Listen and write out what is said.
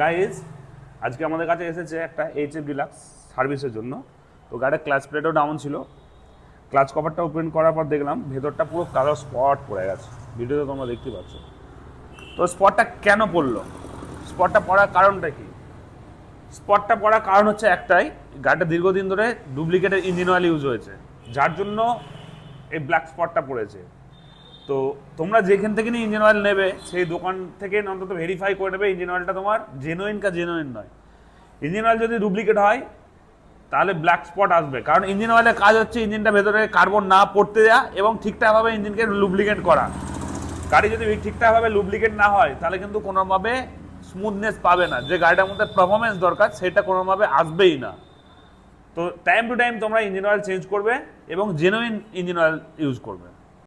Guys আজকে আমাদের কাছে এসেছে একটা এইচএফ ডিলাক্স সার্ভিসের জন্য। তো গাড়ির ক্লাচ প্লেটও ডাউন ছিল। ক্লাচ কভারটা ওপেন করার পর দেখলাম ভেতরটা পুরো কালো স্পট পড়ে গেছে, ভিডিওতে তোমরা দেখতে পাচ্ছ। তো স্পটটা কেন পড়লো, স্পটটা পড়ার কারণটা কি? স্পটটা পড়ার কারণ হচ্ছে একটাই, গাড়িটা দীর্ঘদিন ধরে ডুপ্লিকেটের ইঞ্জিন অয়েল ইউজ হয়েছে, যার জন্য এই ব্ল্যাক স্পটটা পড়েছে। তো তোমরা যেখান থেকে নিয়ে ইঞ্জিন অয়েল নেবে সেই দোকান থেকে অন্তত ভেরিফাই করে নেবে ইঞ্জিন অয়েলটা তোমার জেনুইন নয়। ইঞ্জিন অয়েল যদি ডুপ্লিকেট হয় তাহলে ব্ল্যাক স্পট আসবে, কারণ ইঞ্জিন অয়েলের কাজ হচ্ছে ইঞ্জিনটা ভেতরে কার্বন না পড়তে দেওয়া এবং ঠিকঠাকভাবে ইঞ্জিনকে লুব্রিকেট করা। গাড়ি যদি ঠিকঠাকভাবে লুব্রিকেট না হয় তাহলে কিন্তু কোনোভাবে স্মুথনেস পাবে না, যে গাড়িটার মধ্যে পারফরমেন্স দরকার সেটা কোনোভাবে আসবেই না। তো টাইম টু টাইম তোমরা ইঞ্জিন অয়েল চেঞ্জ করবে এবং জেনুইন ইঞ্জিন অয়েল ইউজ করবে।